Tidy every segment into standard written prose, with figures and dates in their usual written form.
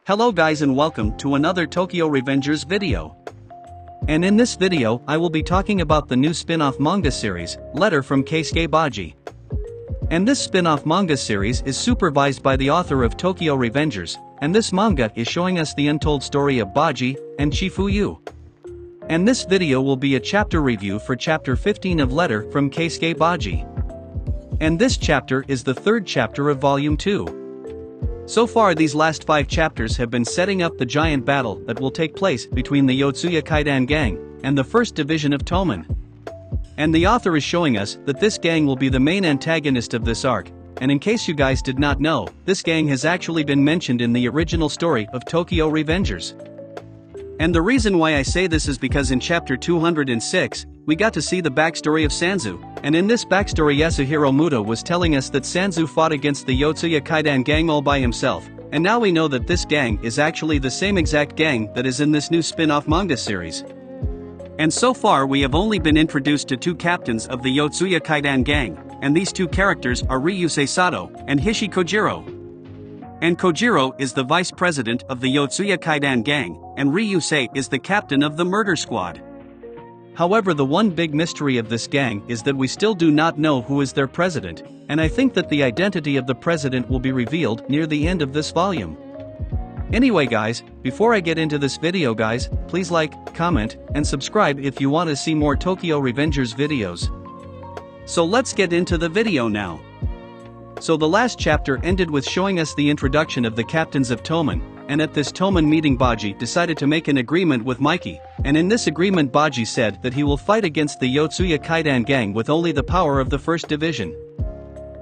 Hello guys and welcome to another Tokyo Revengers video. And in this video I will be talking about the new spin-off manga series, Letter from Keisuke Baji. And this spin-off manga series is supervised by the author of Tokyo Revengers, and this manga is showing us the untold story of Baji and Chifuyu. And this video will be a chapter review for chapter 15 of Letter from Keisuke Baji. And this chapter is the third chapter of volume 2. So far these last 5 chapters have been setting up the giant battle that will take place between the Yotsuya Kaidan gang and the first division of Toman. And the author is showing us that this gang will be the main antagonist of this arc, and in case you guys did not know, this gang has actually been mentioned in the original story of Tokyo Revengers. And the reason why I say this is because in chapter 206, we got to see the backstory of Sanzu, and in this backstory Yasuhiro Muto was telling us that Sanzu fought against the Yotsuya Kaidan gang all by himself, and now we know that this gang is actually the same exact gang that is in this new spin-off manga series. And so far we have only been introduced to 2 captains of the Yotsuya Kaidan gang, and these 2 characters are Ryusei Sato and Hishi Kojiro. And Kojiro is the vice president of the Yotsuya Kaidan gang, and Ryusei is the captain of the murder squad. However, the one big mystery of this gang is that we still do not know who is their president, and I think that the identity of the president will be revealed near the end of this volume. Anyway guys, before I get into this video guys, please like, comment, and subscribe if you want to see more Tokyo Revengers videos. So let's get into the video now. So the last chapter ended with showing us the introduction of the captains of Toman, and at this Toman meeting Baji decided to make an agreement with Mikey, and in this agreement Baji said that he will fight against the Yotsuya Kaidan gang with only the power of the first division.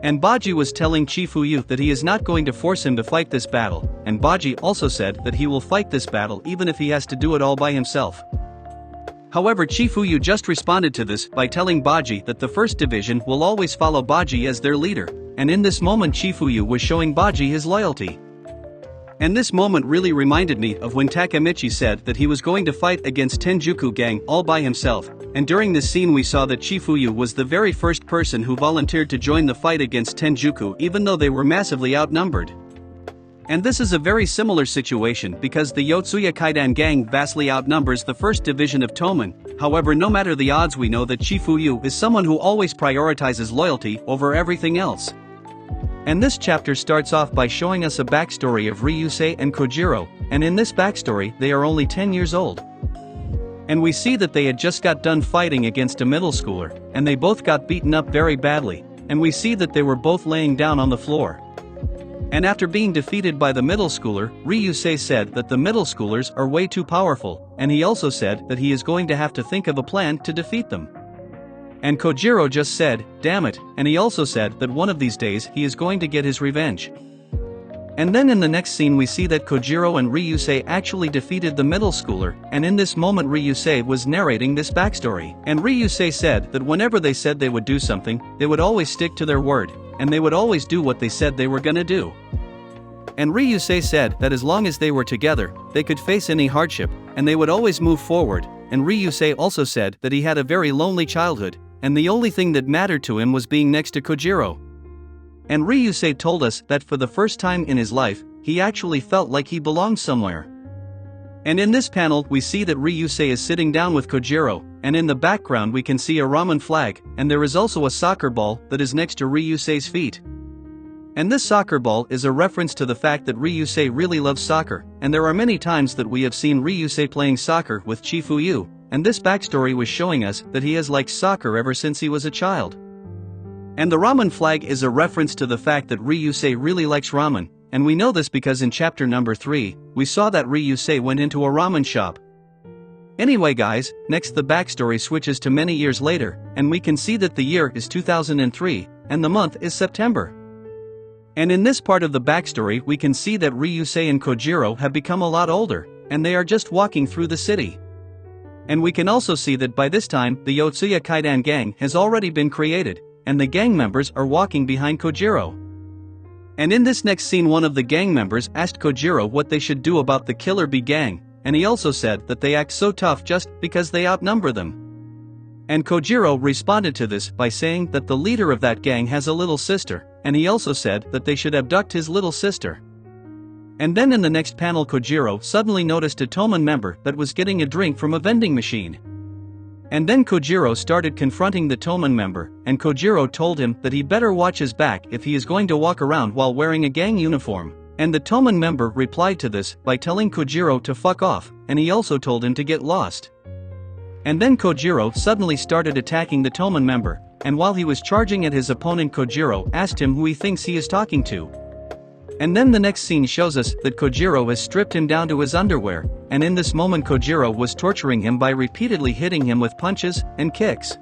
And Baji was telling Chifuyu that he is not going to force him to fight this battle, and Baji also said that he will fight this battle even if he has to do it all by himself. However, Chifuyu just responded to this by telling Baji that the first division will always follow Baji as their leader, and in this moment Chifuyu was showing Baji his loyalty. And this moment really reminded me of when Takemichi said that he was going to fight against Tenjuku gang all by himself, and during this scene we saw that Chifuyu was the very first person who volunteered to join the fight against Tenjuku even though they were massively outnumbered. And this is a very similar situation because the Yotsuya Kaidan gang vastly outnumbers the first division of Toman. However, no matter the odds, we know that Chifuyu is someone who always prioritizes loyalty over everything else. And this chapter starts off by showing us a backstory of Ryusei and Kojiro, and in this backstory they are only 10 years old. And we see that they had just got done fighting against a middle schooler, and they both got beaten up very badly, and we see that they were both laying down on the floor. And after being defeated by the middle schooler, Ryusei said that the middle schoolers are way too powerful, and he also said that he is going to have to think of a plan to defeat them. And Kojiro just said, "Damn it," and he also said that one of these days he is going to get his revenge. And then in the next scene we see that Kojiro and Ryusei actually defeated the middle schooler, and in this moment Ryusei was narrating this backstory. And Ryusei said that whenever they said they would do something, they would always stick to their word, and they would always do what they said they were gonna do. And Ryusei said that as long as they were together, they could face any hardship, and they would always move forward. And Ryusei also said that he had a very lonely childhood, and the only thing that mattered to him was being next to Kojiro. And Ryusei told us that for the first time in his life, he actually felt like he belonged somewhere. And in this panel we see that Ryusei is sitting down with Kojiro, and in the background we can see a ramen flag, and there is also a soccer ball that is next to Ryusei's feet. And this soccer ball is a reference to the fact that Ryusei really loves soccer, and there are many times that we have seen Ryusei playing soccer with Chifuyu, and this backstory was showing us that he has liked soccer ever since he was a child. And the ramen flag is a reference to the fact that Ryusei really likes ramen, and we know this because in chapter number 3, we saw that Ryusei went into a ramen shop. Anyway guys, next the backstory switches to many years later, and we can see that the year is 2003, and the month is September. And in this part of the backstory we can see that Ryusei and Kojiro have become a lot older, and they are just walking through the city. And we can also see that by this time the Yotsuya Kaidan gang has already been created, and the gang members are walking behind Kojiro. And in this next scene one of the gang members asked Kojiro what they should do about the Killer Bee gang, and he also said that they act so tough just because they outnumber them. And Kojiro responded to this by saying that the leader of that gang has a little sister, and he also said that they should abduct his little sister. And then in the next panel Kojiro suddenly noticed a Toman member that was getting a drink from a vending machine. And then Kojiro started confronting the Toman member, and Kojiro told him that he better watch his back if he is going to walk around while wearing a gang uniform. And the Toman member replied to this by telling Kojiro to fuck off, and he also told him to get lost. And then Kojiro suddenly started attacking the Toman member, and while he was charging at his opponent Kojiro asked him who he thinks he is talking to. And then the next scene shows us that Kojiro has stripped him down to his underwear, and in this moment Kojiro was torturing him by repeatedly hitting him with punches and kicks.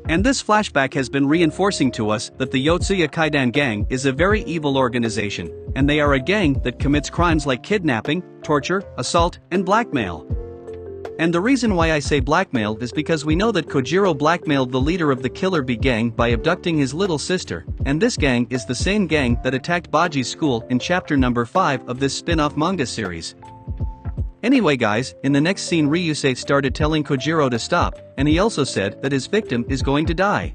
And this flashback has been reinforcing to us that the Yotsuya Kaidan gang is a very evil organization, and they are a gang that commits crimes like kidnapping, torture, assault, and blackmail. And the reason why I say blackmail is because we know that Kojiro blackmailed the leader of the Killer Bee gang by abducting his little sister, and this gang is the same gang that attacked Baji's school in chapter number 5 of this spin-off manga series. Anyway guys, in the next scene Ryusei started telling Kojiro to stop, and he also said that his victim is going to die.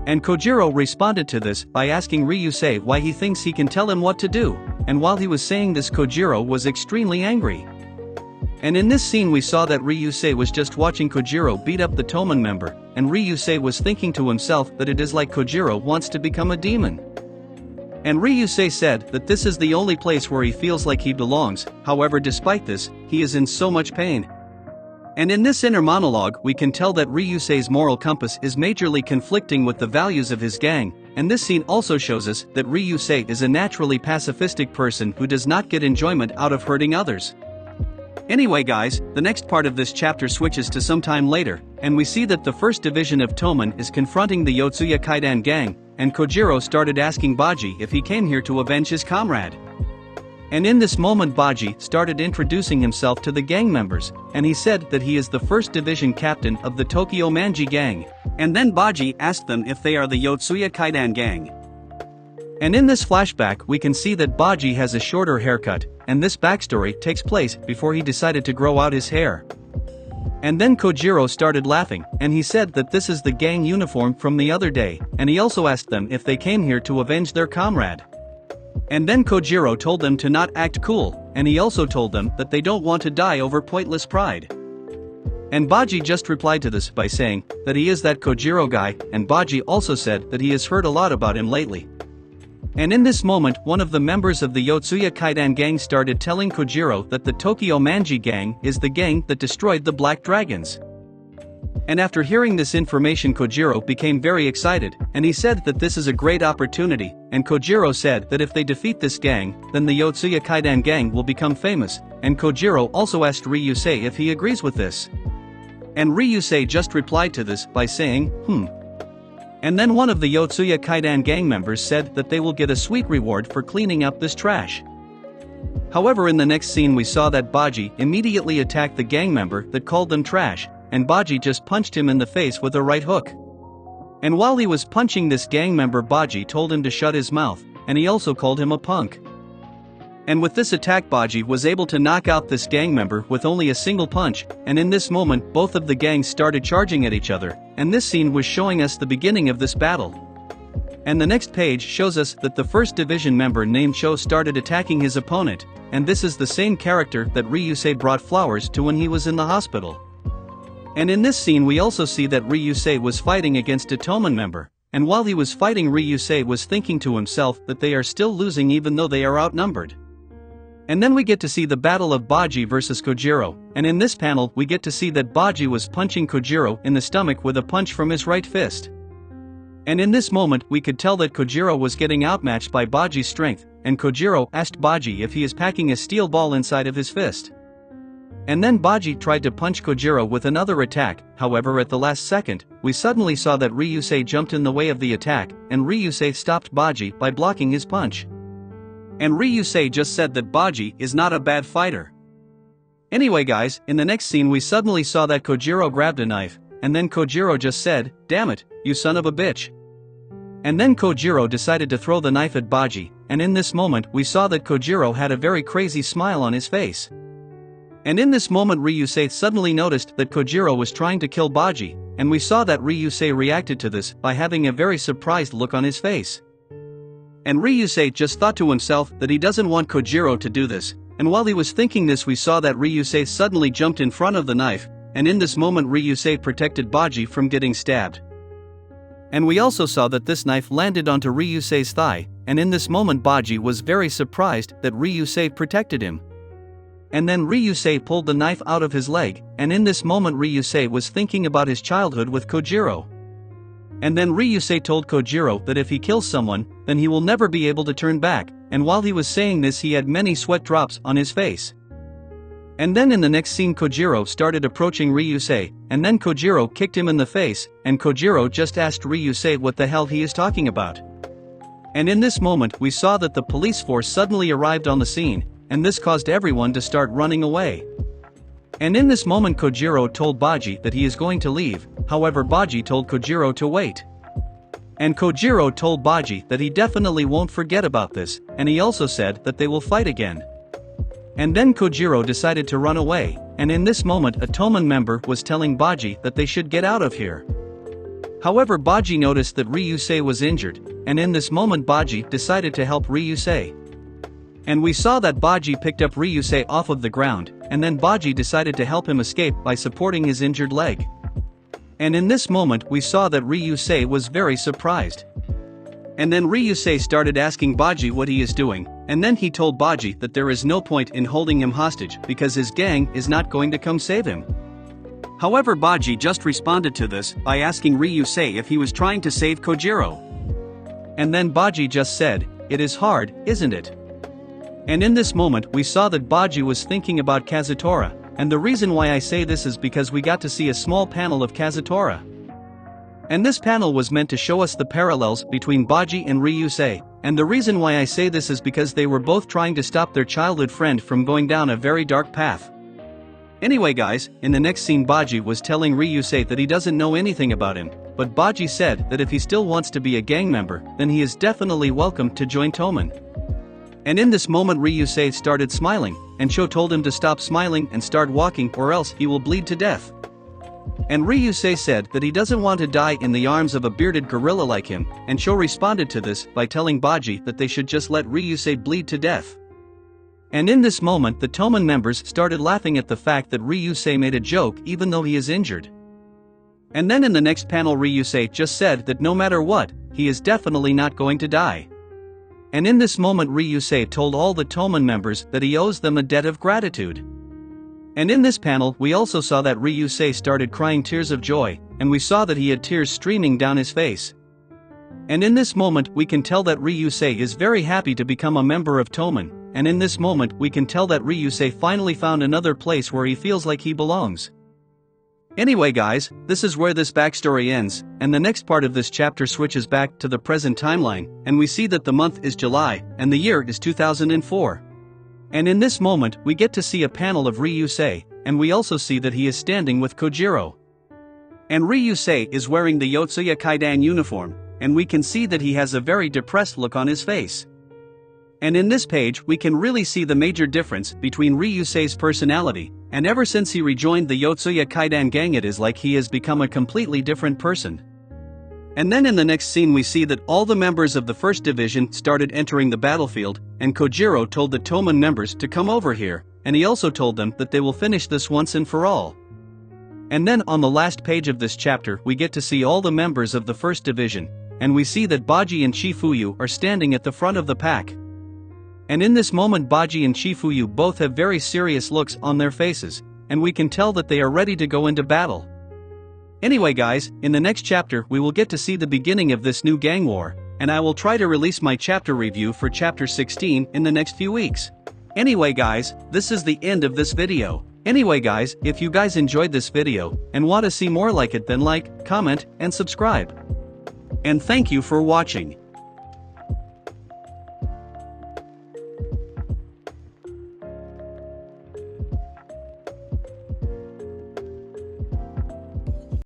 And Kojiro responded to this by asking Ryusei why he thinks he can tell him what to do, and while he was saying this Kojiro was extremely angry. And in this scene we saw that Ryusei was just watching Kojiro beat up the Toman member, and Ryusei was thinking to himself that it is like Kojiro wants to become a demon. And Ryusei said that this is the only place where he feels like he belongs, however despite this, he is in so much pain. And in this inner monologue we can tell that Ryusei's moral compass is majorly conflicting with the values of his gang, and this scene also shows us that Ryusei is a naturally pacifistic person who does not get enjoyment out of hurting others. Anyway guys, the next part of this chapter switches to some time later, and we see that the first division of Toman is confronting the Yotsuya Kaidan gang, and Kojiro started asking Baji if he came here to avenge his comrade. And in this moment Baji started introducing himself to the gang members, and he said that he is the first division captain of the Tokyo Manji gang. And then Baji asked them if they are the Yotsuya Kaidan gang. And in this flashback we can see that Baji has a shorter haircut, and this backstory takes place before he decided to grow out his hair. And then Kojiro started laughing, and he said that this is the gang uniform from the other day, and he also asked them if they came here to avenge their comrade. And then Kojiro told them to not act cool, and he also told them that they don't want to die over pointless pride. And Baji just replied to this by saying that he is that Kojiro guy, and Baji also said that he has heard a lot about him lately. And in this moment one of the members of the Yotsuya Kaidan gang started telling Kojiro that the Tokyo Manji gang is the gang that destroyed the Black Dragons. And after hearing this information Kojiro became very excited, and he said that this is a great opportunity, and Kojiro said that if they defeat this gang, then the Yotsuya Kaidan gang will become famous, and Kojiro also asked Ryusei if he agrees with this. And Ryusei just replied to this by saying, And then one of the Yotsuya Kaidan gang members said that they will get a sweet reward for cleaning up this trash. However, in the next scene we saw that Baji immediately attacked the gang member that called them trash, and Baji just punched him in the face with a right hook. And while he was punching this gang member Baji told him to shut his mouth, and he also called him a punk. And with this attack Baji was able to knock out this gang member with only a single punch, and in this moment both of the gangs started charging at each other, and this scene was showing us the beginning of this battle. And the next page shows us that the first division member named Cho started attacking his opponent, and this is the same character that Ryusei brought flowers to when he was in the hospital. And in this scene we also see that Ryusei was fighting against a Toman member, and while he was fighting Ryusei was thinking to himself that they are still losing even though they are outnumbered. And then we get to see the battle of Baji versus Kojiro, and in this panel we get to see that Baji was punching Kojiro in the stomach with a punch from his right fist. And in this moment we could tell that Kojiro was getting outmatched by Baji's strength, and Kojiro asked Baji if he is packing a steel ball inside of his fist. And then Baji tried to punch Kojiro with another attack, however at the last second, we suddenly saw that Ryusei jumped in the way of the attack, and Ryusei stopped Baji by blocking his punch. And Ryusei just said that Baji is not a bad fighter. Anyway guys, in the next scene we suddenly saw that Kojiro grabbed a knife, and then Kojiro just said, "Damn it, you son of a bitch." And then Kojiro decided to throw the knife at Baji, and in this moment we saw that Kojiro had a very crazy smile on his face. And in this moment Ryusei suddenly noticed that Kojiro was trying to kill Baji, and we saw that Ryusei reacted to this by having a very surprised look on his face. And Ryusei just thought to himself that he doesn't want Kojiro to do this, and while he was thinking this we saw that Ryusei suddenly jumped in front of the knife, and in this moment Ryusei protected Baji from getting stabbed. And we also saw that this knife landed onto Ryusei's thigh, and in this moment Baji was very surprised that Ryusei protected him. And then Ryusei pulled the knife out of his leg, and in this moment Ryusei was thinking about his childhood with Kojiro. And then Ryusei told Kojiro that if he kills someone, then he will never be able to turn back, and while he was saying this he had many sweat drops on his face. And then in the next scene Kojiro started approaching Ryusei, and then Kojiro kicked him in the face, and Kojiro just asked Ryusei what the hell he is talking about. And in this moment we saw that the police force suddenly arrived on the scene, and this caused everyone to start running away. And in this moment Kojiro told Baji that he is going to leave, however Baji told Kojiro to wait. And Kojiro told Baji that he definitely won't forget about this, and he also said that they will fight again. And then Kojiro decided to run away, and in this moment a Toman member was telling Baji that they should get out of here. However Baji noticed that Ryusei was injured, and in this moment Baji decided to help Ryusei. And we saw that Baji picked up Ryusei off of the ground, and then Baji decided to help him escape by supporting his injured leg. And in this moment we saw that Ryusei was very surprised. And then Ryusei started asking Baji what he is doing, and then he told Baji that there is no point in holding him hostage because his gang is not going to come save him. However Baji just responded to this by asking Ryusei if he was trying to save Kojiro. And then Baji just said, "It is hard, isn't it?" And in this moment we saw that Baji was thinking about Kazutora, and the reason why I say this is because we got to see a small panel of Kazutora. And this panel was meant to show us the parallels between Baji and Ryusei, and the reason why I say this is because they were both trying to stop their childhood friend from going down a very dark path. Anyway guys, in the next scene Baji was telling Ryusei that he doesn't know anything about him, but Baji said that if he still wants to be a gang member, then he is definitely welcome to join Toman. And in this moment Ryusei started smiling, and Sho told him to stop smiling and start walking or else he will bleed to death. And Ryusei said that he doesn't want to die in the arms of a bearded gorilla like him, and Sho responded to this by telling Baji that they should just let Ryusei bleed to death. And in this moment the Toman members started laughing at the fact that Ryusei made a joke even though he is injured. And then in the next panel Ryusei just said that no matter what, he is definitely not going to die. And in this moment Ryusei told all the Toman members that he owes them a debt of gratitude. And in this panel we also saw that Ryusei started crying tears of joy, and we saw that he had tears streaming down his face. And in this moment we can tell that Ryusei is very happy to become a member of Toman, and in this moment we can tell that Ryusei finally found another place where he feels like he belongs. Anyway guys, this is where this backstory ends, and the next part of this chapter switches back to the present timeline, and we see that the month is July, and the year is 2004. And in this moment we get to see a panel of Ryusei, and we also see that he is standing with Kojiro. And Ryusei is wearing the Yotsuya Kaidan uniform, and we can see that he has a very depressed look on his face. And in this page we can really see the major difference between Ryusei's personality, and ever since he rejoined the Yotsuya Kaidan gang it is like he has become a completely different person. And then in the next scene we see that all the members of the first division started entering the battlefield, and Kojiro told the Toman members to come over here, and he also told them that they will finish this once and for all. And then on the last page of this chapter we get to see all the members of the first division, and we see that Baji and Chifuyu are standing at the front of the pack. And in this moment Baji and Chifuyu both have very serious looks on their faces, and we can tell that they are ready to go into battle. Anyway guys, in the next chapter we will get to see the beginning of this new gang war, and I will try to release my chapter review for chapter 16 in the next few weeks. Anyway guys, this is the end of this video. Anyway guys, if you guys enjoyed this video, and want to see more like it then like, comment, and subscribe. And thank you for watching.